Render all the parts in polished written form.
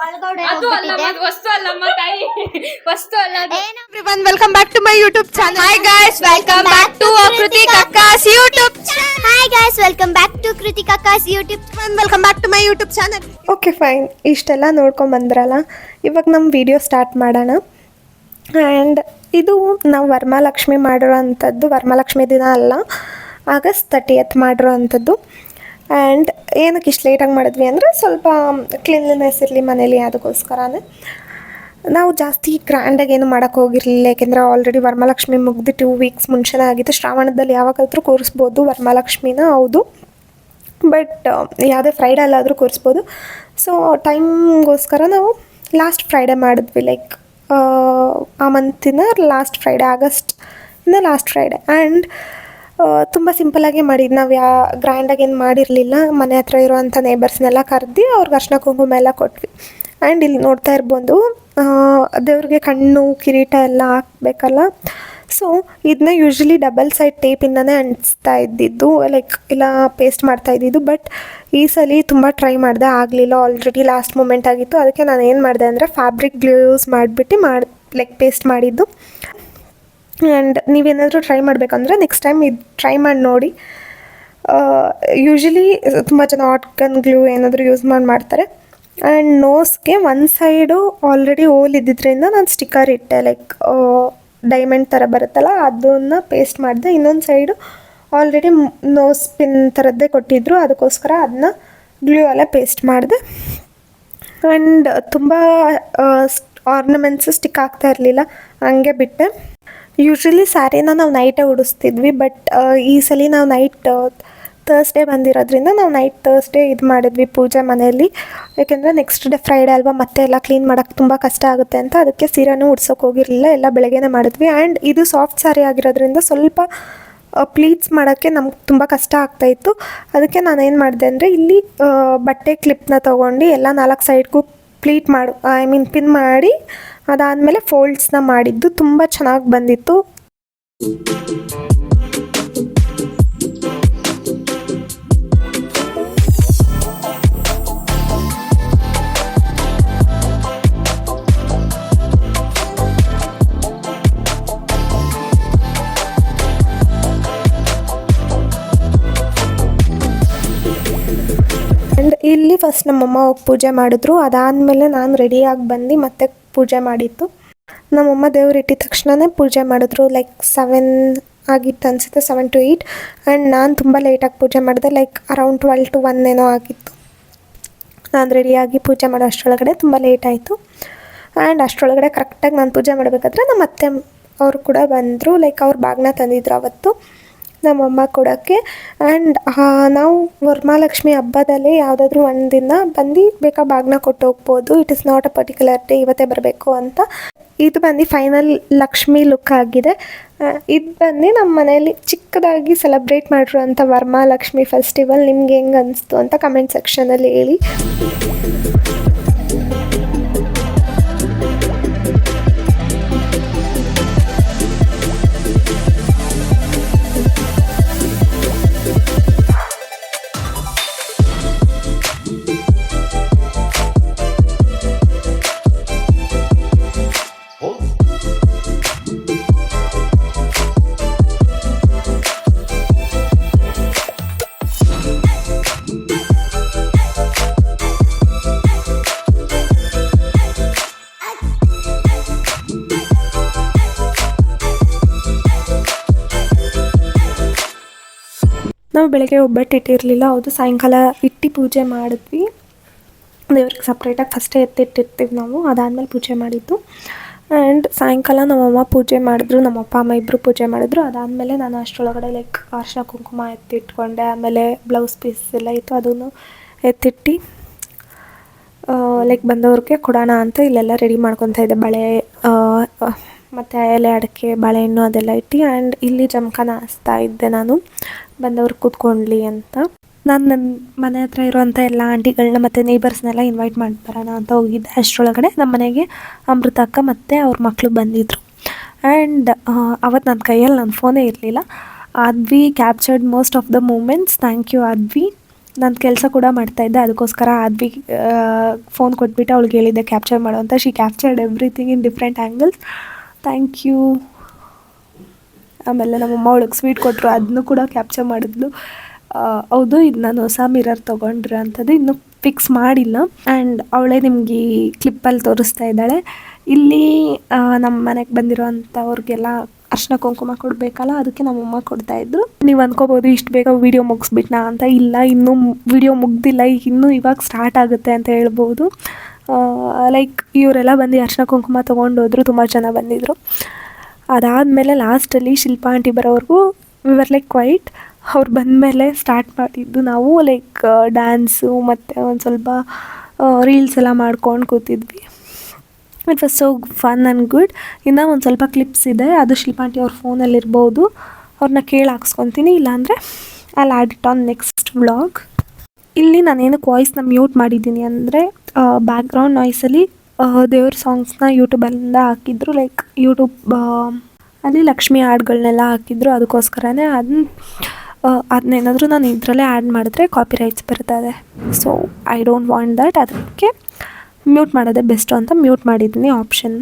ಅದು ಅಲ್ಲಮ್ಮ, ಅದು ವಸ್ತು ಅಲ್ಲಮ್ಮ ತಾಯಿ, ವಸ್ತು ಅಲ್ಲ ಅದು. Everyone, welcome back to my YouTube channel. Hi guys, welcome back to Kritik Akka's YouTube channel. Hi guys, welcome back to Kritik Akka's YouTube channel. Welcome back to my YouTube channel. Okay fine, ಇಷ್ಟೆಲ್ಲ ನೋಡ್ಕೊಂಡು ಬಂದ್ರಲ್ಲ, ಇವಾಗ ನಮ್ಮ video start ಮಾಡೋಣ. And ಇದು ನಾವು ವರಮಹಾಲಕ್ಷ್ಮಿ ಮಾಡಿರೋ ಅಂಥದ್ದು, ವರಮಹಾಲಕ್ಷ್ಮಿ ದಿನ ಅಲ್ಲ, ಆಗಸ್ಟ್ 30th ಮಾಡಿರೋ ಅಂಥದ್ದು. ಆ್ಯಂಡ್ ಏನಕ್ಕೆ ಇಷ್ಟು ಲೇಟಾಗಿ ಮಾಡಿದ್ವಿ ಅಂದರೆ ಸ್ವಲ್ಪ ಕ್ಲೀನ್ಲಿನೆಸ್ ಇರಲಿ ಮನೇಲಿ, ಅದಕ್ಕೋಸ್ಕರನೇ ನಾವು ಜಾಸ್ತಿ ಗ್ರ್ಯಾಂಡಾಗಿ ಏನು ಮಾಡೋಕ್ಕೆ ಹೋಗಿರಲಿಲ್ಲ. ಯಾಕೆಂದರೆ ಆಲ್ರೆಡಿ ವರಮಹಾಲಕ್ಷ್ಮಿ ಮುಗ್ದು 2 weeks ಮುಂಚೆನೇ ಆಗಿತ್ತು. ಶ್ರಾವಣದಲ್ಲಿ ಯಾವಾಗಾದರೂ ಕೂರಿಸ್ಬೋದು ವರಮಹಾಲಕ್ಷ್ಮಿನ, ಹೌದು, ಬಟ್ ಯಾವುದೇ ಫ್ರೈಡೇ ಅಲ್ಲಾದರೂ ಕೂರಿಸ್ಬೋದು. ಸೊ ಟೈಮ್ಗೋಸ್ಕರ ನಾವು ಲಾಸ್ಟ್ ಫ್ರೈಡೇ ಮಾಡಿದ್ವಿ, ಲೈಕ್ ಆ ಮಂತಿನ ಲಾಸ್ಟ್ ಫ್ರೈಡೇ, ಆಗಸ್ಟಿನ ಲಾಸ್ಟ್ ಫ್ರೈಡೇ. ಆ್ಯಂಡ್ ತುಂಬ ಸಿಂಪಲ್ಲಾಗಿ ಮಾಡಿದ್ದು, ನಾವು ಗ್ರ್ಯಾಂಡಾಗಿ ಏನು ಮಾಡಿರಲಿಲ್ಲ. ಮನೆ ಹತ್ರ ಇರೋವಂಥ ನೇಬರ್ಸ್ನೆಲ್ಲ ಕರೆದು ಅವ್ರಿಗೆ ಅರ್ಶಿನ ಕುಂಕುಮ ಎಲ್ಲ ಕೊಟ್ವಿ. ಆ್ಯಂಡ್ ಇಲ್ಲಿ ನೋಡ್ತಾ ಇರ್ಬೋದು, ದೇವ್ರಿಗೆ ಕಣ್ಣು ಕಿರೀಟ ಎಲ್ಲ ಹಾಕಬೇಕಲ್ಲ. ಸೊ ಇದನ್ನ ಯೂಶ್ವಲಿ ಡಬಲ್ ಸೈಡ್ ಟೇಪಿಂದನೇ ಅಂಟಿಸ್ತಾ ಇದ್ದಿದ್ದು, ಲೈಕ್ ಇಲ್ಲ ಪೇಸ್ಟ್ ಮಾಡ್ತಾ ಇದ್ದಿದ್ದು. ಬಟ್ ಈ ಸಲ ತುಂಬ ಟ್ರೈ ಮಾಡಿದೆ, ಆಗಲಿಲ್ಲ, ಆಲ್ರೆಡಿ ಲಾಸ್ಟ್ ಮೂಮೆಂಟ್ ಆಗಿತ್ತು. ಅದಕ್ಕೆ ನಾನು ಏನು ಮಾಡಿದೆ ಅಂದರೆ ಫ್ಯಾಬ್ರಿಕ್ ಗ್ಲೂ ಯೂಸ್ ಮಾಡಿಬಿಟ್ಟು ಲೈಕ್ ಪೇಸ್ಟ್ ಮಾಡಿದ್ದು. ಆ್ಯಂಡ್ ನೀವೇನಾದರೂ ಟ್ರೈ ಮಾಡಬೇಕಂದ್ರೆ ನೆಕ್ಸ್ಟ್ ಟೈಮ್ ಇದು ಟ್ರೈ ಮಾಡಿ ನೋಡಿ. ಯೂಶ್ವಲಿ ತುಂಬ ಜನ ಹಾಟ್ ಗನ್ ಗ್ಲೂ ಏನಾದರೂ ಯೂಸ್ ಮಾಡ್ತಾರೆ. ಆ್ಯಂಡ್ ನೋಸ್ಗೆ ಒಂದು ಸೈಡು ಆಲ್ರೆಡಿ ಹೋಲ್ ಇದ್ದಿದ್ದರಿಂದ ನಾನು ಸ್ಟಿಕ್ಕರ್ ಇಟ್ಟೆ, ಲೈಕ್ ಡೈಮಂಡ್ ಥರ ಬರುತ್ತಲ್ಲ, ಅದನ್ನು ಪೇಸ್ಟ್ ಮಾಡಿದೆ. ಇನ್ನೊಂದು ಸೈಡು ಆಲ್ರೆಡಿ ನೋಸ್ ಪಿನ್ ಥರದ್ದೇ ಕೊಟ್ಟಿದ್ದರು, ಅದಕ್ಕೋಸ್ಕರ ಅದನ್ನ ಗ್ಲೂ ಎಲ್ಲ ಪೇಸ್ಟ್ ಮಾಡಿದೆ. ಆ್ಯಂಡ್ ತುಂಬ ಆರ್ನಮೆಂಟ್ಸು ಸ್ಟಿಕ್ ಆಗ್ತಾ ಇರಲಿಲ್ಲ, ಹಂಗೆ ಬಿಟ್ಟೆ. ಯೂಶ್ವಲಿ ಸ್ಯಾರಿನ ನಾವು ನೈಟೇ ಉಡಿಸ್ತಿದ್ವಿ, ಬಟ್ ಈ ಸಲ ನಾವು ನೈಟ್ ಥರ್ಸ್ಡೇ ಬಂದಿರೋದ್ರಿಂದ ನಾವು ನೈಟ್ ಥರ್ಸ್ಡೇ ಇದು ಮಾಡಿದ್ವಿ ಪೂಜೆ ಮನೆಯಲ್ಲಿ. ಯಾಕೆಂದರೆ ನೆಕ್ಸ್ಟ್ ಡೇ ಫ್ರೈಡೇ ಅಲ್ವಾ, ಮತ್ತೆ ಎಲ್ಲ ಕ್ಲೀನ್ ಮಾಡೋಕ್ಕೆ ತುಂಬ ಕಷ್ಟ ಆಗುತ್ತೆ ಅಂತ, ಅದಕ್ಕೆ ಸೀರೆನೂ ಉಡ್ಸೋಕೆ ಹೋಗಿರಲಿಲ್ಲ, ಎಲ್ಲ ಬೆಳಗ್ಗೆನೇ ಮಾಡಿದ್ವಿ. ಆ್ಯಂಡ್ ಇದು ಸಾಫ್ಟ್ ಸ್ಯಾರಿ ಆಗಿರೋದ್ರಿಂದ ಸ್ವಲ್ಪ ಪ್ಲೀಟ್ಸ್ ಮಾಡೋಕ್ಕೆ ನಮ್ಗೆ ತುಂಬ ಕಷ್ಟ ಆಗ್ತಾಯಿತ್ತು. ಅದಕ್ಕೆ ನಾನು ಏನು ಮಾಡಿದೆ ಅಂದರೆ ಇಲ್ಲಿ ಬಟ್ಟೆ ಕ್ಲಿಪ್ನ ತೊಗೊಂಡು ಎಲ್ಲ 4 ಸೈಡ್ಗೂ ಪ್ಲೀಟ್ ಪಿನ್ ಮಾಡಿ, ಅದಾದಮೇಲೆ ಫೋಲ್ಡ್ಸ್ನ ಮಾಡಿದ್ದು ತುಂಬ ಚೆನ್ನಾಗಿ ಬಂದಿತ್ತು. ಆ್ಯಂಡ್ ಇಲ್ಲಿ ಫಸ್ಟ್ ನಮ್ಮಮ್ಮ ಹೋಗಿ ಪೂಜೆ ಮಾಡಿದ್ರು. ಅದಾದಮೇಲೆ ನಾನು ರೆಡಿಯಾಗಿ ಬಂದು ಮತ್ತೆ ಪೂಜೆ ಮಾಡಿತ್ತು. ನಮ್ಮಮ್ಮ ದೇವ್ರು ಇಟ್ಟಿದ ತಕ್ಷಣವೇ ಪೂಜೆ ಮಾಡಿದ್ರು, ಲೈಕ್ 7 ಆಗಿತ್ತು ಅನಿಸುತ್ತೆ, 7 to 8. ಆ್ಯಂಡ್ ನಾನು ತುಂಬ ಲೇಟಾಗಿ ಪೂಜೆ ಮಾಡಿದೆ, ಲೈಕ್ ಅರೌಂಡ್ 12 to 1 ಏನೋ ಆಗಿತ್ತು. ನಾನು ರೆಡಿಯಾಗಿ ಪೂಜೆ ಮಾಡೋ ಅಷ್ಟರೊಳಗಡೆ ತುಂಬ ಲೇಟ್ ಆಯಿತು. ಆ್ಯಂಡ್ ಅಷ್ಟರೊಳಗಡೆ ಕರೆಕ್ಟಾಗಿ ನಾನು ಪೂಜೆ ಮಾಡಬೇಕಾದ್ರೆ ನಮ್ಮ ಅತ್ತೆ ಅವರು ಕೂಡ ಬಂದರು, ಲೈಕ್ ಅವ್ರು ಬಾಗಿನ ತಂದಿದ್ರು ಅವತ್ತು ನಮ್ಮಮ್ಮ ಕೊಡೋಕ್ಕೆ. ಆ್ಯಂಡ್ ನಾವು ವರಮಹಾಲಕ್ಷ್ಮಿ ಹಬ್ಬದಲ್ಲಿ ಯಾವುದಾದ್ರೂ ಒಂದು ದಿನ ಬಂದು ಬೇಕಾ ಬಾಗಿನ ಕೊಟ್ಟು ಹೋಗ್ಬೋದು. It is not a particular day ಇವತ್ತೇ ಬರಬೇಕು ಅಂತ. ಇದು ಬಂದು ಫೈನಲ್ ಲಕ್ಷ್ಮಿ ಲುಕ್ ಆಗಿದೆ. ಇದು ಬಂದು ನಮ್ಮ ಮನೆಯಲ್ಲಿ ಚಿಕ್ಕದಾಗಿ ಸೆಲೆಬ್ರೇಟ್ ಮಾಡಿರುವಂಥ ವರಮಹಾಲಕ್ಷ್ಮಿ ಫೆಸ್ಟಿವಲ್ ನಿಮ್ಗೆ ಹೆಂಗೆ ಅನಿಸ್ತು ಅಂತ ಕಮೆಂಟ್ ಸೆಕ್ಷನಲ್ಲಿ ಹೇಳಿ. ನಾವು ಬೆಳಗ್ಗೆ ಒಬ್ಬಟ್ಟು ಇಟ್ಟಿರಲಿಲ್ಲ, ಹೌದು, ಸಾಯಂಕಾಲ ಇಟ್ಟು ಪೂಜೆ ಮಾಡಿದ್ವಿ. ದೇವ್ರಿಗೆ ಸಪ್ರೇಟಾಗಿ ಫಸ್ಟೇ ಎತ್ತಿಟ್ಟಿರ್ತೀವಿ ನಾವು, ಅದಾದಮೇಲೆ ಪೂಜೆ ಮಾಡಿದ್ದು. ಆ್ಯಂಡ್ ಸಾಯಂಕಾಲ ನಮ್ಮಮ್ಮ ಪೂಜೆ ಮಾಡಿದ್ರು, ನಮ್ಮ ಅಪ್ಪ ಅಮ್ಮ ಇಬ್ಬರು ಪೂಜೆ ಮಾಡಿದ್ರು. ಅದಾದಮೇಲೆ ನಾನು ಅಷ್ಟರೊಳಗಡೆ ಲೈಕ್ ಅರ್ಶಿನ ಕುಂಕುಮ ಎತ್ತಿಟ್ಕೊಂಡೆ. ಆಮೇಲೆ ಬ್ಲೌಸ್ ಪೀಸ್ ಎಲ್ಲ ಇತ್ತು, ಅದನ್ನು ಎತ್ತಿಟ್ಟು ಲೈಕ್ ಬಂದವ್ರಿಗೆ ಕೊಡೋಣ ಅಂತ ಇಲ್ಲೆಲ್ಲ ರೆಡಿ ಮಾಡ್ಕೊತಾ ಇದ್ದೆ. ಬಳೆ ಮತ್ತು ಎಲೆ ಅಡಿಕೆ, ಬಾಳೆಹಣ್ಣು ಅದೆಲ್ಲ ಇಟ್ಟು. ಆ್ಯಂಡ್ ಇಲ್ಲಿ ಜಮಖಾನ ಹಾಸ್ತಾ ಇದ್ದೆ ನಾನು, ಬಂದವ್ರು ಕೂತ್ಕೊಳ್ಳಿ ಅಂತ. ನಾನು ನನ್ನ ಮನೆ ಹತ್ರ ಇರುವಂಥ ಎಲ್ಲ ಆಂಟಿಗಳನ್ನ ಮತ್ತು ನೇಬರ್ಸ್ನೆಲ್ಲ ಇನ್ವೈಟ್ ಮಾಡಿ ಬರೋಣ ಅಂತ ಹೋಗಿದ್ದೆ. ಅಷ್ಟರೊಳಗಡೆ ನಮ್ಮ ಮನೆಗೆ ಅಮೃತ ಅಕ್ಕ ಮತ್ತು ಅವ್ರ ಮಕ್ಕಳು ಬಂದಿದ್ದರು. ಆ್ಯಂಡ್ ಅವತ್ತು ನನ್ನ ಕೈಯಲ್ಲಿ ನನ್ನ ಫೋನೇ ಇರಲಿಲ್ಲ. Advi captured most of the moments. Thank you Advi. ನಾನು ಕೆಲಸ ಕೂಡ ಮಾಡ್ತಾಯಿದ್ದೆ, ಅದಕ್ಕೋಸ್ಕರ ಆದ್ವಿ ಫೋನ್ ಕೊಟ್ಬಿಟ್ಟು ಅವಳಿಗೆ ಹೇಳಿದ್ದೆ ಕ್ಯಾಪ್ಚರ್ ಮಾಡು ಅಂತ. She captured everything in different angles. Thank you. ಆಮೇಲೆ ನಮ್ಮಮ್ಮ ಅವಳಿಗೆ ಸ್ವೀಟ್ ಕೊಟ್ಟರು, ಅದನ್ನು ಕೂಡ ಕ್ಯಾಪ್ಚರ್ ಮಾಡಿದ್ಲು. ಹೌದು, ಇದು ನಾನು ಹೊಸ ಮಿರರ್ ತೊಗೊಂಡ್ರೆ ಅಂಥದ್ದು, ಇನ್ನೂ ಫಿಕ್ಸ್ ಮಾಡಿಲ್ಲ. ಆ್ಯಂಡ್ ಅವಳೇ ನಿಮಗೆ ಈ ಕ್ಲಿಪ್ಪಲ್ಲಿ ತೋರಿಸ್ತಾ ಇದ್ದಾಳೆ. ಇಲ್ಲಿ ನಮ್ಮ ಮನೆಗೆ ಬಂದಿರೋವಂಥವ್ರಿಗೆಲ್ಲ ಅರ್ಶಿನ ಕುಂಕುಮ ಕೊಡಬೇಕಲ್ಲ, ಅದಕ್ಕೆ ನಮ್ಮಮ್ಮ ಕೊಡ್ತಾಯಿದ್ರು. ನೀವು ಅಂದ್ಕೋಬೋದು ಇಷ್ಟು ಬೇಗ ವೀಡಿಯೋ ಮುಗಿಸ್ಬಿಟ್ನಾ ಅಂತ. ಇಲ್ಲ, ಇನ್ನೂ ವೀಡಿಯೋ ಮುಗ್ದಿಲ್ಲ, ಇನ್ನೂ ಇವಾಗ ಸ್ಟಾರ್ಟ್ ಆಗುತ್ತೆ ಅಂತ ಹೇಳ್ಬೋದು. ಲೈಕ್ ಇವರೆಲ್ಲ ಬಂದು ಅರ್ಶಿನ ಕುಂಕುಮ ತೊಗೊಂಡೋದ್ರು, ತುಂಬ ಜನ ಬಂದಿದ್ದರು. ಅದಾದಮೇಲೆ ಲಾಸ್ಟಲ್ಲಿ ಶಿಲ್ಪಾ ಆಂಟಿ ಬರೋವರೆಗೂ ವಿವರ್ ಲೈಕ್ ಕ್ವೈಟ್. ಅವ್ರು ಬಂದಮೇಲೆ ಸ್ಟಾರ್ಟ್ ಮಾಡಿದ್ದು ನಾವು ಲೈಕ್ ಡ್ಯಾನ್ಸು ಮತ್ತು ಒಂದು ಸ್ವಲ್ಪ ರೀಲ್ಸ್ ಎಲ್ಲ ಮಾಡ್ಕೊಂಡು ಕೂತಿದ್ವಿ. It was so fun and good. ಇನ್ನೂ ಒಂದು ಸ್ವಲ್ಪ ಕ್ಲಿಪ್ಸ್ ಇದೆ, ಅದು ಶಿಲ್ಪಾ ಆಂಟಿ ಅವ್ರ ಫೋನಲ್ಲಿರ್ಬೋದು. ಅವ್ರನ್ನ ಕೇಳಿ ಹಾಕ್ಸ್ಕೊತೀನಿ, ಇಲ್ಲಾಂದರೆ ಅಲ್ಲಿ add it on next vlog. ಇಲ್ಲಿ ನಾನೇನಕ್ಕೆ ವಾಯ್ಸ್ನ ಮ್ಯೂಟ್ ಮಾಡಿದ್ದೀನಿ ಅಂದರೆ ಬ್ಯಾಕ್ಗ್ರೌಂಡ್ ನಾಯ್ಸಲ್ಲಿ ದೇವ್ರ ಸಾಂಗ್ಸ್ನ ಯೂಟ್ಯೂಬಲ್ಲಿಂದ ಹಾಕಿದ್ರು. ಲೈಕ್ ಯೂಟ್ಯೂಬ್ ಅಲ್ಲಿ ಲಕ್ಷ್ಮಿ ಹಾಡುಗಳನ್ನೆಲ್ಲ ಹಾಕಿದ್ರು, ಅದಕ್ಕೋಸ್ಕರನೇ ಅದನ್ನೇನಾದರೂ ನಾನು ಇದರಲ್ಲೇ ಆ್ಯಡ್ ಮಾಡಿದ್ರೆ ಕಾಪಿ ರೈಟ್ಸ್ ಬರ್ತದೆ. So I don't want that. ಅದಕ್ಕೆ ಮ್ಯೂಟ್ ಮಾಡೋದೇ ಬೆಸ್ಟು ಅಂತ ಮ್ಯೂಟ್ ಮಾಡಿದ್ದೀನಿ option.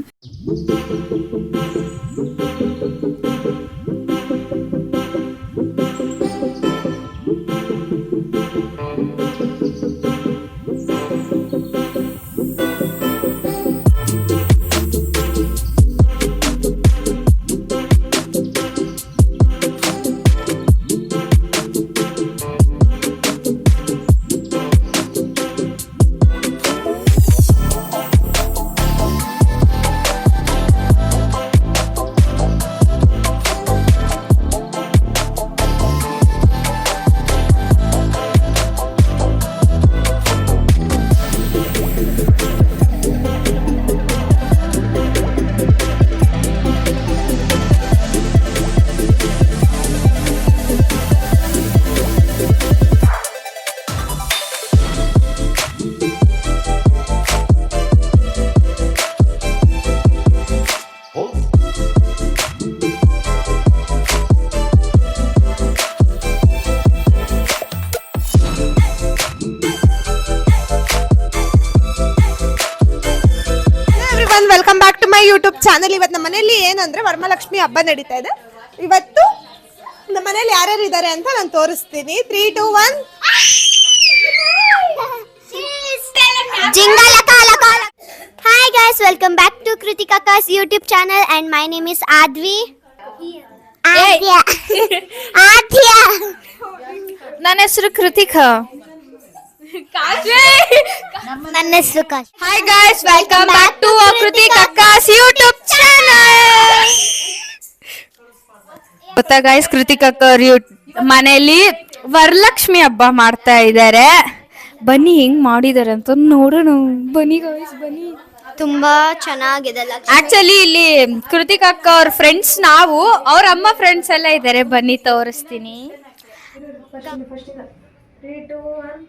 Welcome back to my YouTube channel. ಇವತ್ತು ನಮ್ಮ ಮನೇಲಿ ಏನಂದ್ರೆ ವರಮಹಾಲಕ್ಷ್ಮಿ ಹಬ್ಬ ನಡೀತಾ ಇದೆ. ಇವತ್ತು ನಮ್ಮ ಮನೇಲಿ ಯಾರ್ಯಾರು ಇದ್ದಾರೆ ಅಂತ ನಾನು ತೋರಿಸ್ತೀನಿ. 3, 2, 1. Hi guys, welcome back to Kritikaka's YouTube channel and my name is Advi. Adhya. ನನ್ನ ಹೆಸರು ಕೃತಿಕಾ. ನನ್ನ ಹೆಸರು Kash. Hi guys, welcome back to ಕೃತಿಕಕ್ಕಾಸ್ ಯೂಟ್ಯೂಬ್ ಚಾನಲ್. ಗೊತ್ತಾ ಗಾಯ್ಸ್, ಕೃತಿಕಕ್ಕ ಮನೆಯಲ್ಲಿ ವರಲಕ್ಷ್ಮಿ ಹಬ್ಬ ಮಾಡ್ತಾ ಇದ್ದಾರೆ. ಬನ್ನಿ ಹೆಂಗ್ ಮಾಡಿದಾರೆ ಅಂತ ನೋಡೋಣ. ಬನ್ನಿ ಗಾಯ್ಸ್, ಬನ್ನಿ. ತುಂಬಾ ಚೆನ್ನಾಗಿದೆ. ಆಕ್ಚುಲಿ ಇಲ್ಲಿ ಕೃತಿಕಕ್ಕ ಅವ್ರ ಫ್ರೆಂಡ್ಸ್, ನಾವು ಅವ್ರ ಅಮ್ಮ ಫ್ರೆಂಡ್ಸ್ ಎಲ್ಲ ಇದ್ದಾರೆ. ಬನ್ನಿ ತೋರಿಸ್ತೀನಿ. 3, 2, 1.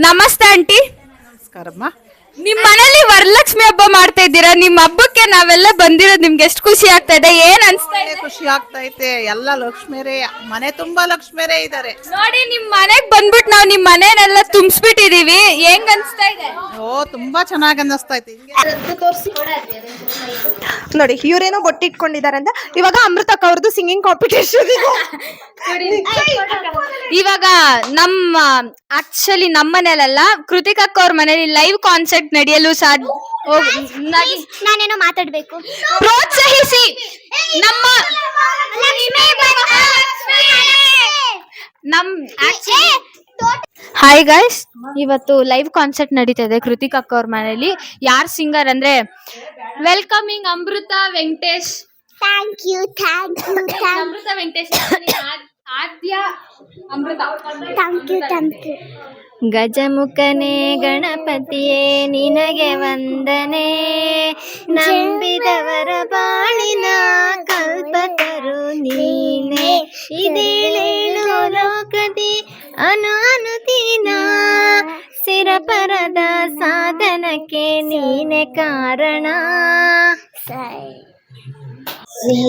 ನಮಸ್ತೆ ಆಂಟಿ. ನಮಸ್ಕಾರಮ್ಮ. ನಿಮ್ ಮನೇಲಿ ವರಲಕ್ಷ್ಮಿ ಹಬ್ಬ ಮಾಡ್ತಾ ಇದ್ದೀರಾ. ನಿಮ್ ಹಬ್ಬಕ್ಕೆ ನಾವೆಲ್ಲ ಬಂದಿರೋದು ನಿಮ್ಗೆ ಎಷ್ಟು ಖುಷಿ ಆಗ್ತಾ ಇದೆ? ಏನ್ ಅನ್ಸ್ತಾ ಇದೆ? ಖುಷಿ ಆಗ್ತೈತೆ. ಎಲ್ಲ ಲಕ್ಷ್ಮಿಯರೇ, ಮನೆ ತುಂಬಾ ಲಕ್ಷ್ಮಿಯರೇ ಇದಾರೆ ನೋಡಿ. ನಿಮ್ ಮನೆಗ್ ಬಂದ್ಬಿಟ್ಟು ನಾವ್ ನಿಮ್ ಮನೆನೆಲ್ಲ ತುಂಬಿಸ್ಬಿಟ್ಟಿದೀವಿ. ಹೆಂಗ್ ಅನ್ಸ್ತಾ ಇದೆ? ಓ, ತುಂಬಾ ಚೆನ್ನಾಗಿ ಅನ್ನಿಸ್ತೈತಿ. ನೋಡಿ, ಇವರೇನೋ ಬೊಟ್ಟಿಟ್ಕೊಂಡಿದ್ದಾರೆ ಅಂತ. ಇವಾಗ ಅಮೃತಕ್ಕ ಅವ್ರದ್ದು ಸಿಂಗಿಂಗ್ ಕಾಂಪಿಟೇಷನ್. ಇವಾಗ ನಮ್ಮ ಆಕ್ಚುಲಿ ನಮ್ಮ ಮನೇಲೆಲ್ಲ ಕೃತಿಕಕ್ಕ ಅವ್ರ ಮನೇಲಿ ಲೈವ್ ಕಾನ್ಸರ್ಟ್ ನಡೆಯಲು ನಾನೇನೋ ಮಾತಾಡ್ಬೇಕು. ಪ್ರೋತ್ಸಾಹಿಸಿ ನಮ್ಮ ಹಾಯ್ ಗೈಸ್, ಇವತ್ತು ಲೈವ್ ಕಾನ್ಸರ್ಟ್ ನಡೀತಾ ಇದೆ ಕೃತಿಕಕ್ಕ ಅವ್ರ ಮನೇಲಿ. ಯಾರ್ ಸಿಂಗರ್ ಅಂದ್ರೆ welcoming Amrutha Venkatesh. Thank you. Amrutha Venkatesh Aadya Amrutha. Thank you. ಗಜಮುಖನೇ ಗಣಪತಿಯೇ ನಿನಗೆ ವಂದನೆ, ನಂಬಿದವರ ಬಾಳಿನ ಕಲ್ಪತರು ನೀನೆ, ಇದೇಳೇಳು ಲೋಕದಿ ಅನುದಿನ ಸಿರಪರದ ಸಾಧನಕ್ಕೆ ನೀನೆ ಕಾರಣ.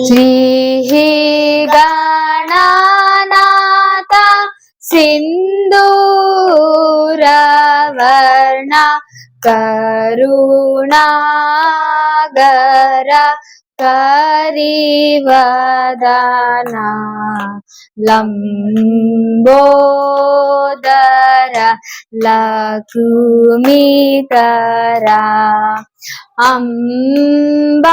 ಶ್ರೀ ಗಣನಾಥ ಸಿಂಧೂರವರ್ಣ ಕರುಣಾಗರ ಕರಿವದನ ಲಂಬೋದರ ಲಕ್ಷ್ಮೀಕರ ಅಂಬಾಸುತ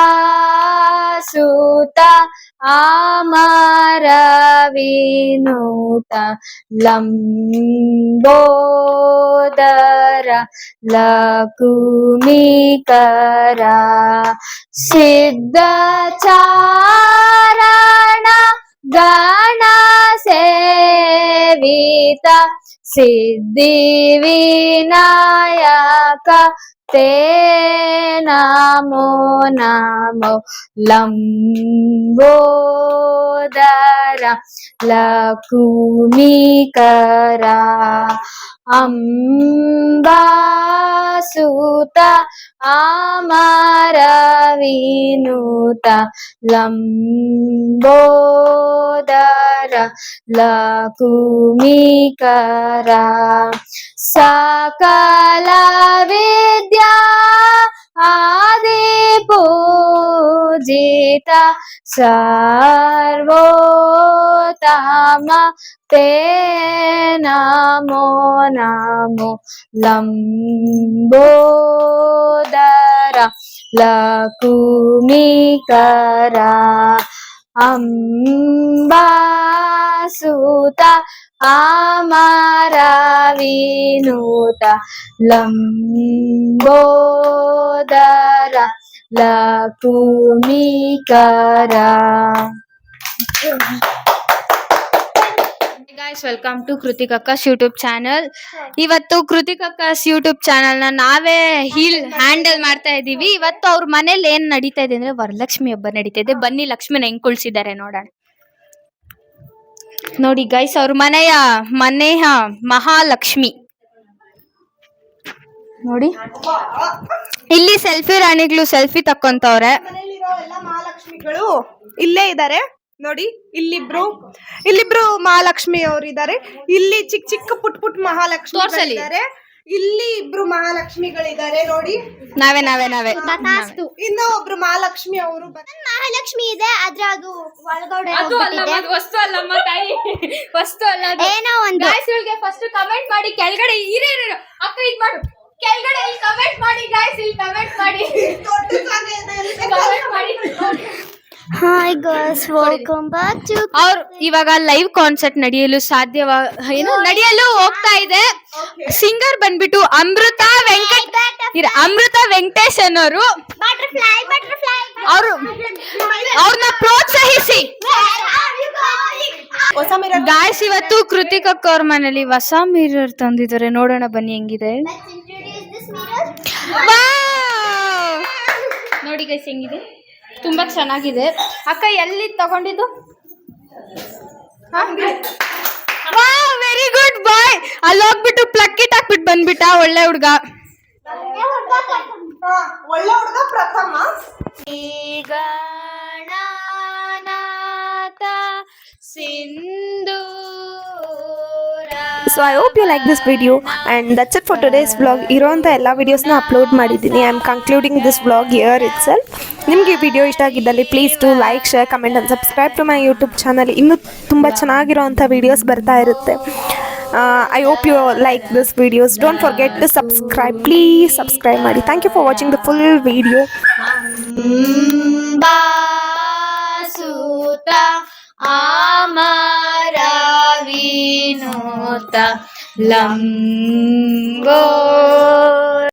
ಅಮರ ವಿನೂತ ಲಂಬೋದರ ಲಕುಮಿಕರ ಸಿದ್ಧ ಚಾರಣ ಗಣ ಸೇವಿತ ಸಿದ್ಧಿ ವಿನಾಯಕ ತೇ ನಮೋ ನಮೋ ಲಂಬೋದರ ಲಕುಮಿಕರ ಅಂಬಾಸುತ ಅಮರ ವಿನೂತ ಲಂಬೋದರ ಲಕುಮಿಕರ ಸಕಲ ವಿದ್ಯಾ ಆದಿ ಪೂಜಿತ ಸರ್ವೋತ್ತಮ ತೇ ನಮೋ ನಮೋ ಲಂಬೋದರ ಲಕುಮಿಕರ ಅಂಬಾಸುತ ಅಮರ ವಿನೂತ ಲಂಬೋದರ ಲಕುಮಿಕರ. ಗೈಸ್, ವೆಲ್ಕಮ್ ಟು ಕೃತಿಕ್ ಅಕ್ಕಾಸ್ ಯೂಟ್ಯೂಬ್ ಚಾನಲ್. ಇವತ್ತು ಕೃತಿಕ್ ಅಕ್ಕಾಸ್ ಯೂಟ್ಯೂಬ್ ಚಾನಲ್ನ ನಾವೇ ಹ್ಯಾಂಡಲ್ ಮಾಡ್ತಾ ಇದ್ದೀವಿ. ಇವತ್ತು ಅವ್ರ ಮನೇಲಿ ಏನ್ ನಡೀತಾ ಇದೆ ಅಂದ್ರೆ ವರಲಕ್ಷ್ಮಿ ಹಬ್ಬ ನಡೀತಾ ಇದೆ. ಬನ್ನಿ ಲಕ್ಷ್ಮಿನ ಹೆಂಗ್ ಕುಳ್ಸಿದ್ದಾರೆ ನೋಡೋಣ. ನೋಡಿ ಗೈಸ್, ಅವ್ರ ಮನೆಯ ಮಹಾಲಕ್ಷ್ಮಿ ನೋಡಿ. ಇಲ್ಲಿ ಸೆಲ್ಫಿ ರಾಣಿಗಳು ಸೆಲ್ಫಿ ತಕ್ಕೊಂತವ್ರೆ. ಮನೆಯಲ್ಲಿರೋ ಎಲ್ಲ ಮಹಾಲಕ್ಷ್ಮಿಗಳು ಇಲ್ಲೇ ಇದ್ದಾರೆ ನೋಡಿ. ಇಲ್ಲಿಬ್ರು ಮಹಾಲಕ್ಷ್ಮಿ ಅವರು ಇದ್ದಾರೆ. ಇಲ್ಲಿ ಚಿಕ್ಕ ಚಿಕ್ಕ ಪುಟ್ ಮಹಾಲಕ್ಷ್ಮಿ ಇದ್ದಾರೆ. ಇಲ್ಲಿ ಇಬ್ರು ಮಹಾಲಕ್ಷ್ಮಿಗಳಿದ್ದಾರೆ ನೋಡಿ. ನಾವೇ ಇನ್ನು ಒಬ್ರು ಮಹಾಲಕ್ಷ್ಮಿ ಅವರು ಮಹಾಲಕ್ಷ್ಮಿ ಇದೆ, ಆದ್ರೆ ಅದು ಒಳಗಡೆ ಅದು ಅಲ್ಲಮ್ಮ, ಅದು ವಸ್ತು ಅಲ್ಲಮ್ಮ ತಾಯಿ, ವಸ್ತು ಅಲ್ಲ ಅದು. ಏನೋ ಒಂದು ಗೈಸ್, ಇವ್ರಿಗೆ ಫಸ್ಟ್ ಕಮೆಂಟ್ ಮಾಡಿ ಕೆಳಗಡೆ ಇರೇ ಅಕ್ಕ ಇದ್ ಮಾಡು, ಕೆಳಗಡೆ ಇಲ್ಲಿ ಕಮೆಂಟ್ ಮಾಡಿ ಗೈಸ್, ಇಲ್ಲಿ ಕಮೆಂಟ್ ಮಾಡಿ ಕಮೆಂಟ್ ಮಾಡಿ. Hi girls, welcome back to. ಅವ್ರು ಇವಾಗ ಲೈವ್ ಕಾನ್ಸರ್ಟ್ ನಡೆಯಲು ಹೋಗ್ತಾ ಇದೆ. ಸಿಂಗರ್ ಬಂದ್ಬಿಟ್ಟು ಅಮೃತ ವೆಂಕಟೇಶ್ ಅನ್ನೋರು. ಅವ್ರನ್ನ ಪ್ರೋತ್ಸಾಹಿಸಿ. ಗಾಯ್ಸ್, ಇವತ್ತು ಕೃತಿಕ್ ಅಕ್ಕ ಅವ್ರ ಮನೇಲಿ ಹೊಸ ಮಿರರ್ ತಂದಿದ್ದಾರೆ. ನೋಡೋಣ ಬನ್ನಿ ಹೆಂಗಿದೆ. ನೋಡಿ ಗೈಸ್, ಹೆಂಗಿದೆ, ತುಂಬಾ ಚೆನ್ನಾಗಿದೆ. ಅಕ್ಕ ಎಲ್ಲಿ ತಗೊಂಡಿದ್ದು? ವೆರಿ ಗುಡ್ ಬಾಯ್. ಅಲ್ಲಿ ಹೋಗ್ಬಿಟ್ಟು ಪ್ಲಗ್ ಇಟ್ ಹಾಕ್ಬಿಟ್ಟು ಬಂದ್ಬಿಟ್ಟ. ಒಳ್ಳೆ ಹುಡ್ಗ, ಒಳ್ಳೆ ಹುಡುಗ ಪ್ರಥಮ. ಗಣನಾಥ ಸಿಂಧೂರ. So I hope you like this video and that's it for today's vlog. ಇರೋಂಥ ಎಲ್ಲ ವೀಡಿಯೋಸ್ನ ಅಪ್ಲೋಡ್ ಮಾಡಿದ್ದೀನಿ. I am concluding this vlog here ಇಟ್ ಸೆಲ್ಫ್. ನಿಮಗೆ ಈ ವಿಡಿಯೋ ಇಷ್ಟ ಆಗಿದ್ದಲ್ಲಿ please to like, share, comment and subscribe to my YouTube channel. ಇನ್ನೂ ತುಂಬ ಚೆನ್ನಾಗಿರೋವಂಥ ವೀಡಿಯೋಸ್ ಬರ್ತಾ ಇರುತ್ತೆ. I hope you like this videos. Don't forget to subscribe. Please subscribe ಮಾಡಿ. Thank you for watching the full video. ಅಂಬಾಸುತ ಅಮರ ವಿನೂತ ಲಂಬೋದರ